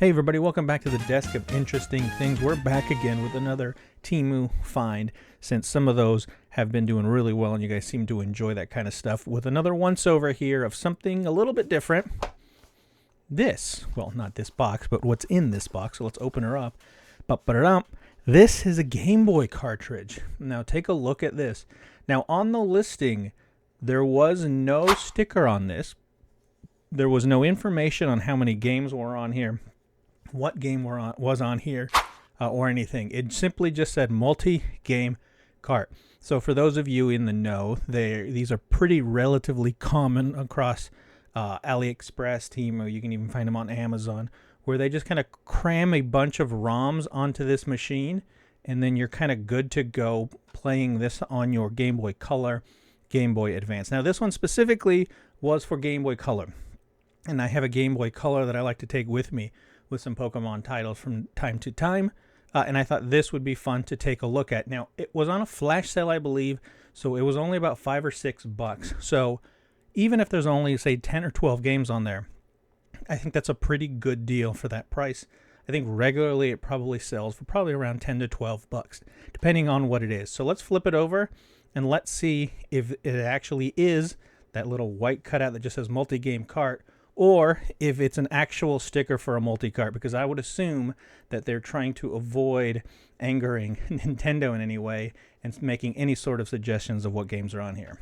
Hey everybody, welcome back to the Desk of Interesting Things. We're back again with another Temu find, since some of those have been doing really well and you guys seem to enjoy that kind of stuff, with another once over here of something a little bit different. This, well, not this box, but what's in this box, so let's open her up. This is a Game Boy cartridge. Now take a look at this. Now on the listing, there was no sticker on this. There was no information on how many games were on here, what game was on here, or anything. It simply just said multi-game cart. So for those of you in the know, these are pretty relatively common across AliExpress, Temu. You can even find them on Amazon, where they just kind of cram a bunch of ROMs onto this machine, and then you're kind of good to go playing this on your Game Boy Color, Game Boy Advance. Now this one specifically was for Game Boy Color, and I have a Game Boy Color that I like to take with me with some Pokemon titles from time to time, and I thought this would be fun to take a look at. Now, it was on a flash sale, I believe, so it was only about $5 or $6. So even if there's only, say, 10 or 12 games on there, I think that's a pretty good deal for that price. I think regularly it probably sells for probably around 10 to 12 bucks, depending on what it is. So let's flip it over and let's see if it actually is that little white cutout that just says multi-game cart, or if it's an actual sticker for a multi-cart, because I would assume that they're trying to avoid angering Nintendo in any way and making any sort of suggestions of what games are on here.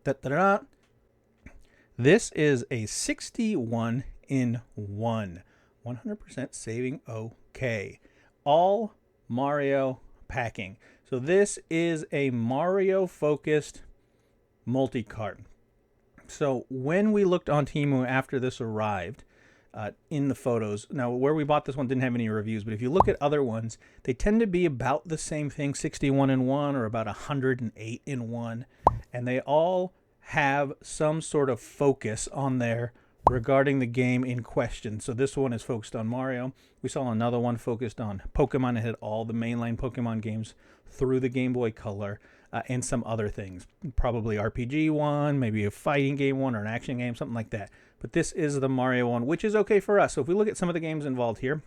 Da-da-da. This is a 61 in 1. 100% saving okay. All Mario packing. So this is a Mario-focused multi-cart. So when we looked on Temu after this arrived, in the photos, now where we bought this one didn't have any reviews, but if you look at other ones, they tend to be about the same thing, 61 in 1 or about 108 in 1, and they all have some sort of focus on there regarding the game in question. So this one is focused on Mario. We saw another one focused on Pokemon. It had all the mainline Pokemon games through the Game Boy Color. And some other things, probably RPG one, maybe a fighting game one, or an action game, something like that. But this is the Mario one, which is okay for us. So if we look at some of the games involved here,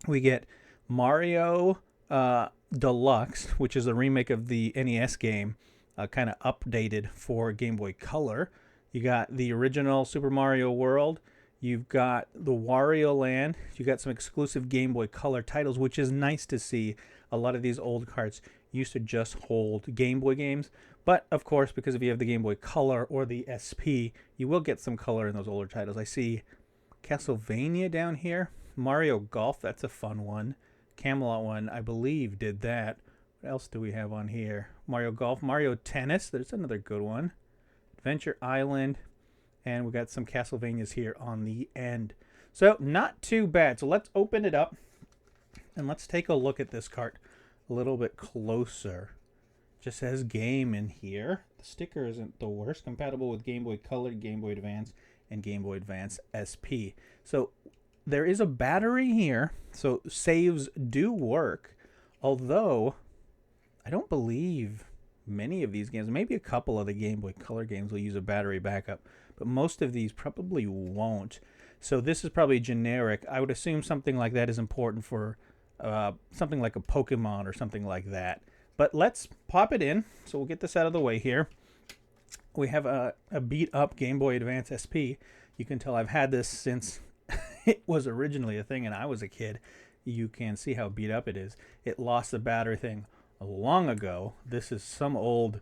we get Mario Deluxe, which is a remake of the NES game, kind of updated for Game Boy Color. You got the original Super Mario World. You've got the Wario Land. You got some exclusive Game Boy Color titles, which is nice to see. A lot of these old carts used to just hold Game Boy games, but of course, because if you have the Game Boy Color or the SP, you will get some color in those older titles. I see Castlevania down here, Mario Golf, that's a fun one. Camelot one, I believe, did that. What else do we have on here? Mario Golf, Mario Tennis, there's another good one. Adventure Island, and we got some Castlevanias here on the end. So not too bad. So let's open it up and let's take a look at this cart a little bit closer. Just says game in here. The sticker isn't the worst. Compatible with Game Boy Color, Game Boy Advance, and Game Boy Advance SP. So there is a battery here, so saves do work, although I don't believe many of these games, maybe a couple of the Game Boy Color games will use a battery backup, but most of these probably won't. So this is probably generic. I would assume something like that is important for something like a Pokemon or something like that. But let's pop it in. So we'll get this out of the way here. We have a beat up Game Boy Advance SP. You can tell I've had this since it was originally a thing and I was a kid. You can see how beat up it is. It lost the battery thing long ago. This is some old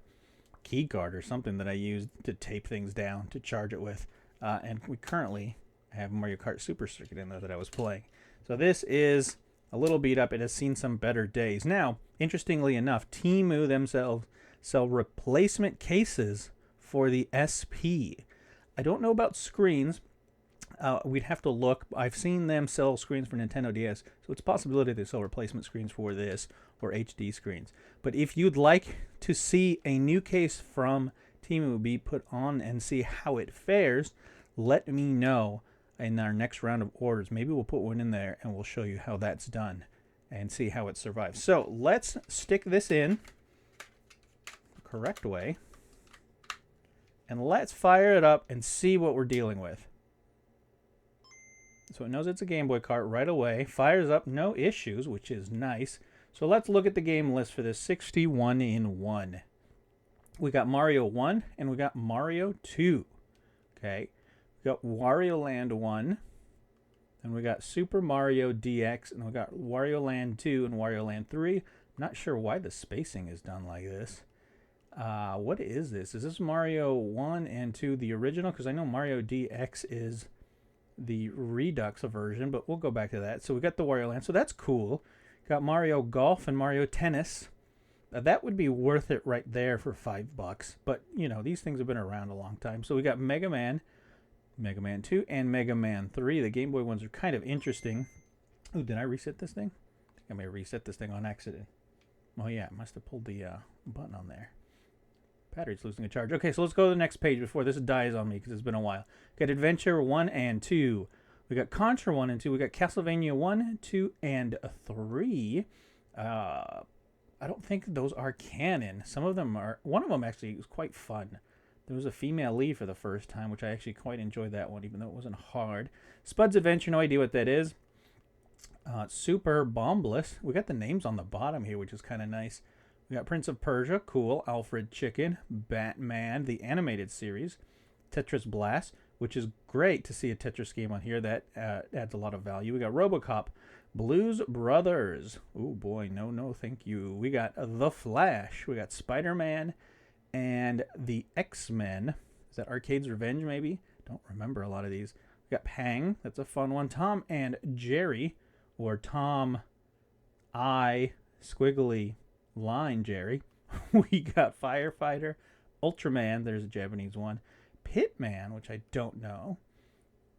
key card or something that I used to tape things down to charge it with. And we currently have Mario Kart Super Circuit in there that I was playing. So this is a little beat up. It has seen some better days. Now, interestingly enough, Temu themselves sell replacement cases for the SP. I don't know about screens. We'd have to look. I've seen them sell screens for Nintendo DS, so it's a possibility they sell replacement screens for this or HD screens. But if you'd like to see a new case from Temu be put on and see how it fares, let me know in our next round of orders. Maybe we'll put one in there and we'll show you how that's done and see how it survives. So let's stick this in the correct way and let's fire it up and see what we're dealing with. So it knows it's a Game Boy cart right away. Fires up, no issues, which is nice. So let's look at the game list for this 61-in-1. We got Mario 1 and we got Mario 2. Okay. We got Wario Land 1. And we got Super Mario DX. And we got Wario Land 2 and Wario Land 3. Not sure why the spacing is done like this. What is this? Is this Mario 1 and 2 the original? Because I know Mario DX is the Redux version, but we'll go back to that. So we got the Wario Land. So that's cool. Got Mario Golf and Mario Tennis. That would be worth it right there for $5. But, you know, these things have been around a long time. So we got Mega Man, Mega Man 2, and Mega Man 3. The Game Boy ones are kind of interesting. Oh, did I reset this thing? I think I may have reset this thing on accident. Oh, yeah, I must have pulled the button on there. Battery's losing a charge. Okay, so let's go to the next page before this dies on me because it's been a while. Got Adventure 1 and 2. We got Contra 1 and 2. We got Castlevania 1, 2, and 3. I don't think those are canon. Some of them are. One of them actually was quite fun. There was a female lead for the first time, which I actually quite enjoyed that one, even though it wasn't hard. Spud's Adventure, no idea what that is. Super Bombless. We got the names on the bottom here, which is kind of nice. We got Prince of Persia, cool. Alfred Chicken, Batman, the animated series. Tetris Blast, which is great to see a Tetris game on here. That adds a lot of value. We got RoboCop, Blues Brothers. Oh boy, no, thank you. We got The Flash. We got Spider-Man and the X-Men. Is that Arcade's Revenge, maybe? Don't remember a lot of these. We got Pang. That's a fun one. Tom and Jerry, or Tom I Squiggly Line Jerry. We got Firefighter, Ultraman. There's a Japanese one. Pitman, which I don't know.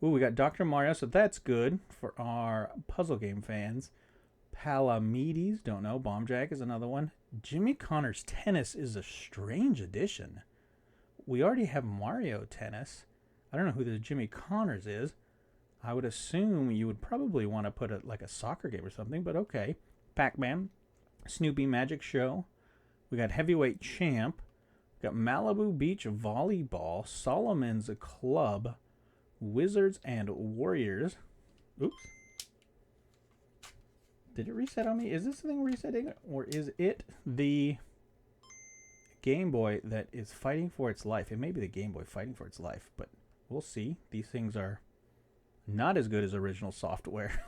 Ooh, we got Dr. Mario, so that's good for our puzzle game fans. Palamedes, don't know. Bomb Jack is another one. Jimmy Connor's Tennis is a strange addition. We already have Mario Tennis. I don't know who this Jimmy Connors is. I would assume you would probably want to put it like a soccer game or something, but okay. Pac-Man, Snoopy Magic Show. We got Heavyweight Champ. We got Malibu Beach Volleyball, Solomon's Club, Wizards and Warriors. Oops. Did it reset on me? Is this thing resetting? Or is it the Game Boy that is fighting for its life? It may be the Game Boy fighting for its life, but we'll see. These things are not as good as original software.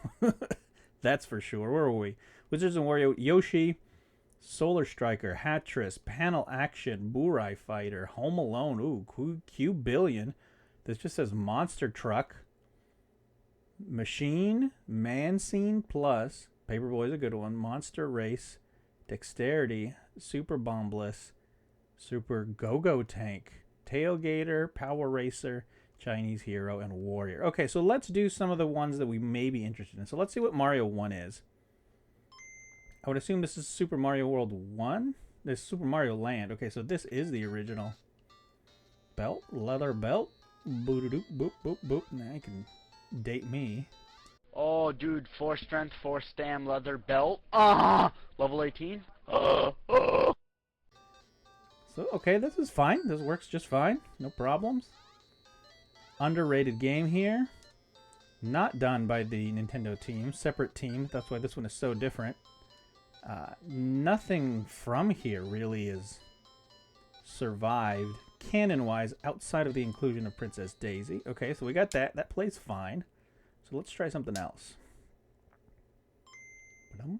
That's for sure. Where were we? Wizards and Warriors, Yoshi, Solar Striker, Hatris, Panel Action, Burai Fighter, Home Alone, ooh, Q-Billion. This just says Monster Truck, Machine, Man Scene Plus, Paperboy's a good one, Monster Race, Dexterity, Super Bombless, Super Go-Go Tank, Tailgater, Power Racer, Chinese Hero, and Warrior. Okay, so let's do some of the ones that we may be interested in. So let's see what Mario 1 is. I would assume this is Super Mario World 1? This is Super Mario Land. Okay, so this is the original. Belt, leather belt. Boop, boop, boop, boop. Now you can date me. Oh, dude, 4 strength, 4 stam, leather belt. Level 18. So, okay, this is fine. This works just fine. No problems. Underrated game here. Not done by the Nintendo team. Separate team. That's why this one is so different. Nothing from here really is survived canon-wise outside of the inclusion of Princess Daisy. Okay, so we got that. That plays fine. So let's try something else. So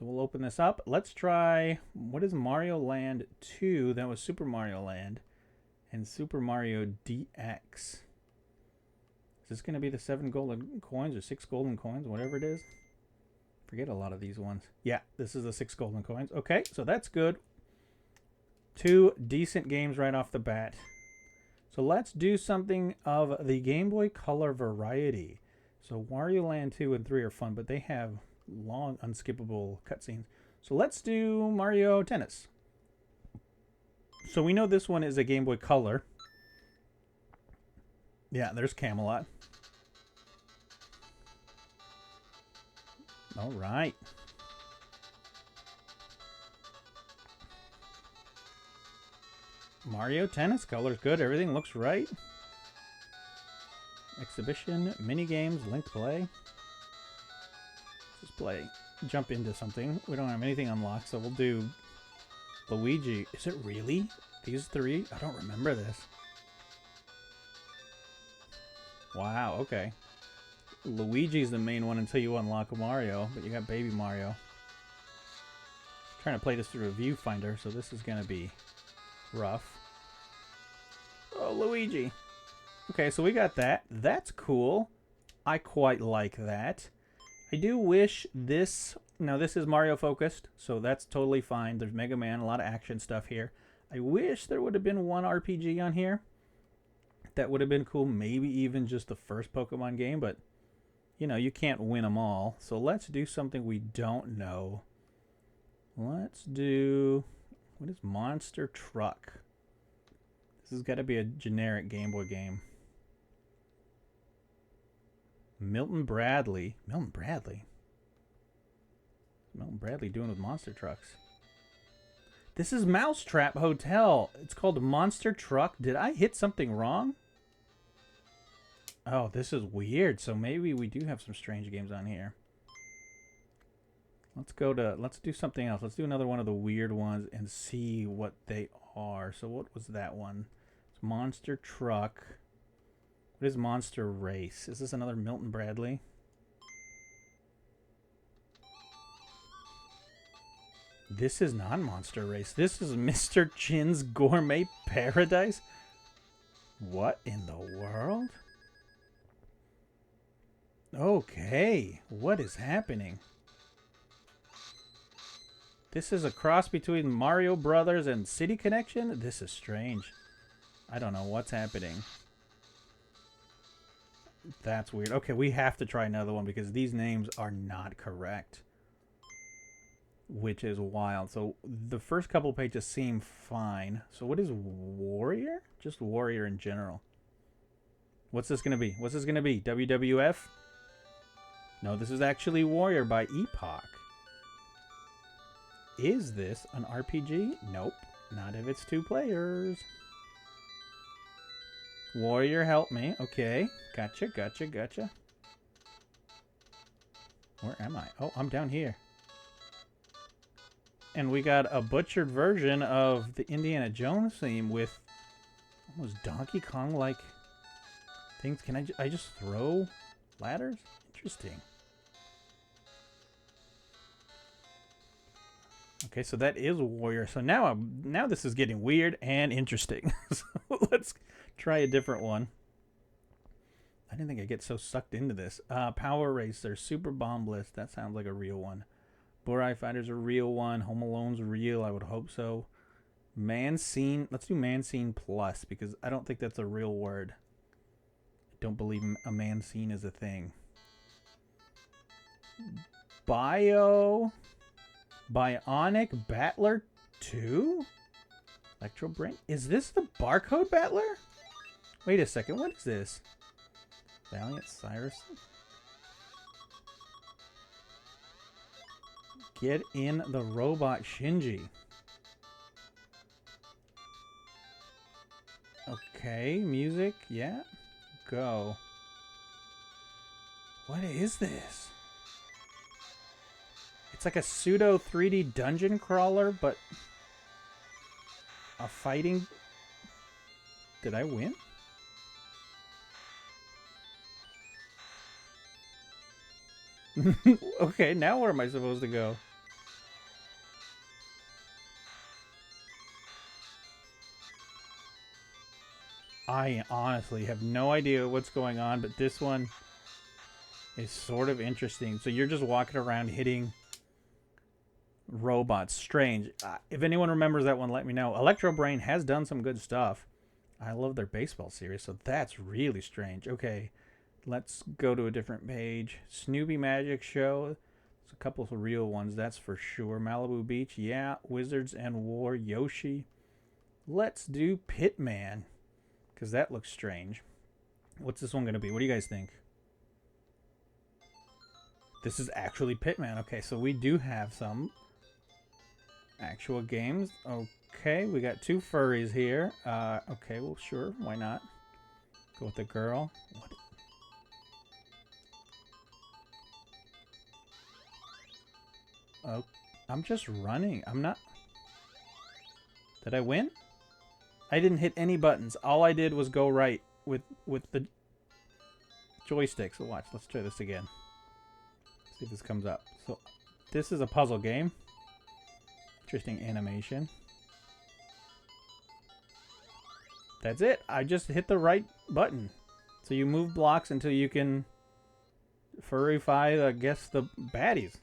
we'll open this up. Let's try, what is Mario Land 2? That was Super Mario Land. And Super Mario DX. Is this going to be the 7 golden coins or 6 golden coins? Whatever it is. Forget a lot of these ones. Yeah, this is the 6 golden coins. Okay, so that's good. 2 decent games right off the bat. So let's do something of the Game Boy Color variety. So Wario Land 2 and 3 are fun, but they have long, unskippable cutscenes. So let's do Mario Tennis. So we know this one is a Game Boy Color. Yeah, there's Camelot. All right. Mario Tennis, color's good, everything looks right. Exhibition, mini games, linked play. Just play. Jump into something. We don't have anything unlocked, so we'll do Luigi. Is it really? These three? I don't remember this. Wow, okay. Luigi's the main one until you unlock Mario, but you got Baby Mario. I'm trying to play this through a viewfinder, so this is gonna be rough. Oh, Luigi. Okay, so we got that. That's cool. I quite like that. I do wish this... Now, this is Mario focused, so that's totally fine. There's Mega Man, a lot of action stuff here. I wish there would have been one RPG on here. That would have been cool. Maybe even just the first Pokemon game, but, you know, you can't win them all. So let's do something we don't know. Let's do... What is Monster Truck? This has got to be a generic Game Boy game. Milton Bradley. Milton Bradley? What's Milton Bradley doing with monster trucks? This is Mousetrap Hotel. It's called Monster Truck. Did I hit something wrong? Oh, this is weird. So maybe we do have some strange games on here. Let's do something else. Let's do another one of the weird ones and see what they are. So what was that one? It's Monster Truck. What is Monster Race? Is this another Milton Bradley? This is not Monster Race. This is Mr. Chin's Gourmet Paradise? What in the world? Okay, what is happening? This is a cross between Mario Brothers and City Connection? This is strange. I don't know what's happening. That's weird. Okay, we have to try another one because these names are not correct. Which is wild. So the first couple pages seem fine. So what is Warrior? Just Warrior in general. What's this going to be? What's this going to be? WWF? No, this is actually Warrior by Epoch. Is this an RPG? Nope. Not if it's 2 players. Warrior, help me. Okay. Gotcha, gotcha, gotcha. Where am I? Oh, I'm down here. And we got a butchered version of the Indiana Jones theme with almost Donkey Kong-like things. Can I just throw ladders? Interesting. Okay, so that is Warrior. So now this is getting weird and interesting. So let's try a different one. I didn't think I'd get so sucked into this. Power Racer, Super Bomb Blitz. That sounds like a real one. Burai Fighter's a real one. Home Alone's real. I would hope so. Man Scene. Let's do Man Scene Plus because I don't think that's a real word. I don't believe a man scene is a thing. Bionic Battler 2? Electro Brain? Is this the Barcode Battler? Wait a second. What is this? Valiant Cyrus? Get in the robot Shinji. Okay, music, yeah. Go. What is this? It's like a pseudo 3D dungeon crawler, but a fighting... Did I win? Okay, now where am I supposed to go? I honestly have no idea what's going on, but this one is sort of interesting. So you're just walking around hitting robots. Strange. If anyone remembers that one, let me know. Electro Brain has done some good stuff. I love their baseball series, so that's really strange. Okay, let's go to a different page. Snoopy Magic Show. There's a couple of real ones, that's for sure. Malibu Beach, yeah. Wizards and War, Yoshi. Let's do Pitman, because that looks strange. What's this one going to be? What do you guys think? This is actually Pitman. Okay, so we do have some actual games. Okay, we got 2 furries here. Okay, well, sure. Why not? Go with the girl. What? Oh, I'm just running. I'm not... Did I win? I didn't hit any buttons. All I did was go right with the joystick. So watch. Let's try this again. See if this comes up. So this is a puzzle game. Interesting animation. That's it. I just hit the right button. So you move blocks until you can furify, I guess, the baddies.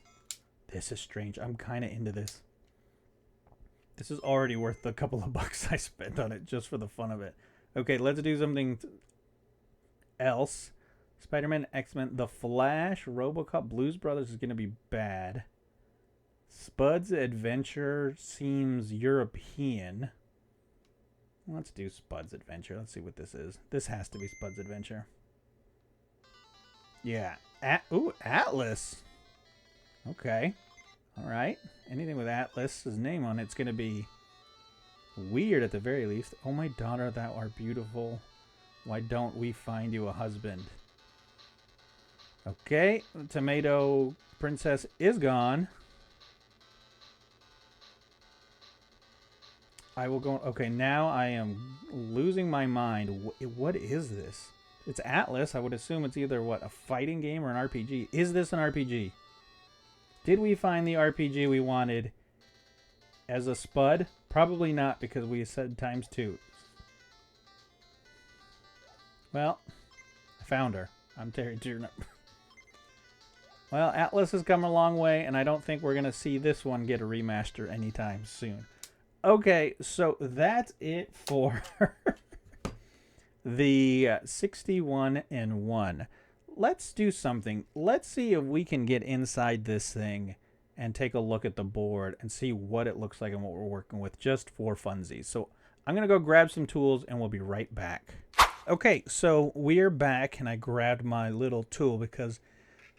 This is strange. I'm kind of into this. This is already worth the couple of bucks I spent on it just for the fun of it. Okay, let's do something else. Spider-Man, X-Men, The Flash, RoboCop, Blues Brothers is going to be bad. Spud's Adventure seems European. Let's do Spud's Adventure. Let's see what this is. This has to be Spud's Adventure. Yeah. Ooh, Atlas. Okay. Alright. Anything with Atlas's name on it's going to be weird at the very least. Oh, my daughter, thou art beautiful. Why don't we find you a husband? Okay. The Tomato Princess is gone. I will go... Okay, now I am losing my mind. What is this? It's Atlas. I would assume it's either, what, a fighting game or an RPG. Is this an RPG? Did we find the RPG we wanted as a Spud? Probably not, because we said ×2. Well, I found her. I'm tearing up. Well, Atlas has come a long way, and I don't think we're going to see this one get a remaster anytime soon. Okay, so that's it for the 61-1. Let's do something. Let's see if we can get inside this thing and take a look at the board and see what it looks like and what we're working with just for funsies. So I'm going to go grab some tools and we'll be right back. Okay, so we're back and I grabbed my little tool because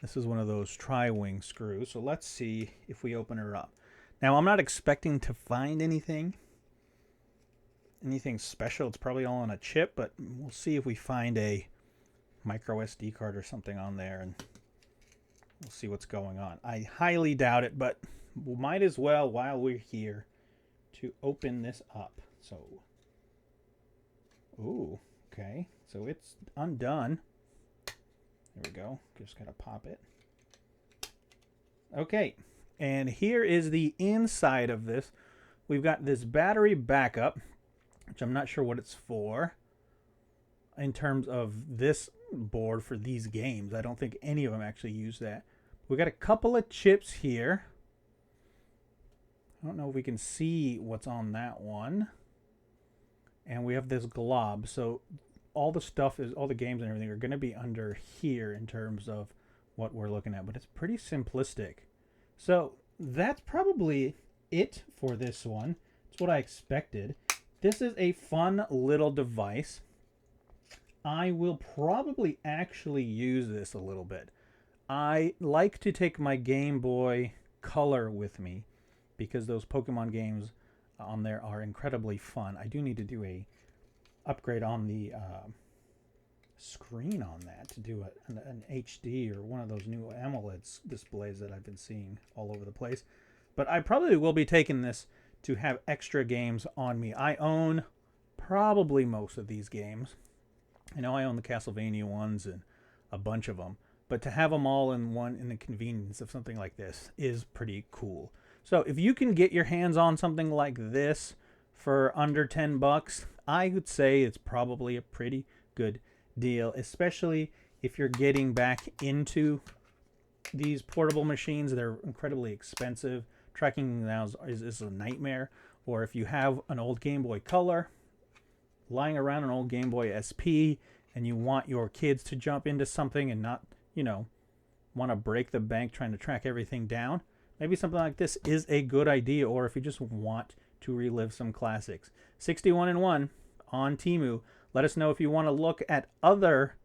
this is one of those tri-wing screws. So let's see if we open her up. Now, I'm not expecting to find anything special. It's probably all on a chip, but we'll see if we find a micro SD card or something on there, and we'll see what's going on. I highly doubt it, but we might as well, while we're here, to open this up. So, ooh, okay. So it's undone. There we go. Just gotta pop it. Okay. And here is the inside of this. We've got this battery backup, which I'm not sure what it's for in terms of this board for these games. I don't think any of them actually use that. We got a couple of chips here. I don't know if we can see what's on that one. And we have this glob. So all the stuff is, all the games and everything are going to be under here in terms of what we're looking at. But it's pretty simplistic. So that's probably it for this one. It's what I expected. This is a fun little device. I will probably actually use this a little bit. I like to take my Game Boy Color with me because those Pokemon games on there are incredibly fun. I do need to do a upgrade on the screen on that to do an HD or one of those new AMOLED displays that I've been seeing all over the place. But I probably will be taking this to have extra games on me. I own probably most of these games. I know I own the Castlevania ones and a bunch of them, but to have them all in one in the convenience of something like this is pretty cool. So if you can get your hands on something like this for under 10 bucks, I would say it's probably a pretty good deal, especially if you're getting back into these portable machines. They're incredibly expensive. Tracking now is a nightmare. Or if you have an old Game Boy Color lying around, an old Game Boy SP, and you want your kids to jump into something and not, you know, want to break the bank trying to track everything down, maybe something like this is a good idea. Or if you just want to relive some classics. 61-1 on Temu. Let us know if you want to look at other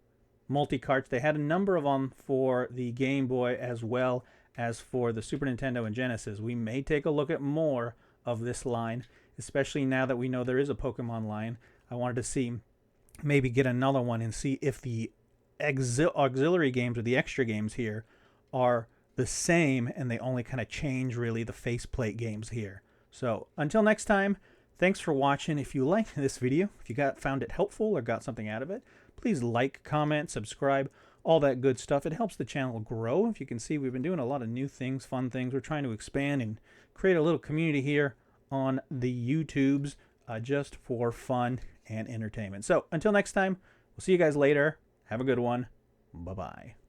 MultiCarts. They had a number of them for the Game Boy as well as for the Super Nintendo and Genesis. We may take a look at more of this line, especially now that we know there is a Pokemon line. I wanted to see, maybe get another one and see if the auxiliary games or the extra games here are the same, and they only kind of change really the faceplate games here. So until next time, thanks for watching. If you liked this video, if you found it helpful or got something out of it, please like, comment, subscribe, all that good stuff. It helps the channel grow. If you can see, we've been doing a lot of new things, fun things. We're trying to expand and create a little community here on the YouTubes just for fun and entertainment. So until next time, we'll see you guys later. Have a good one. Bye-bye.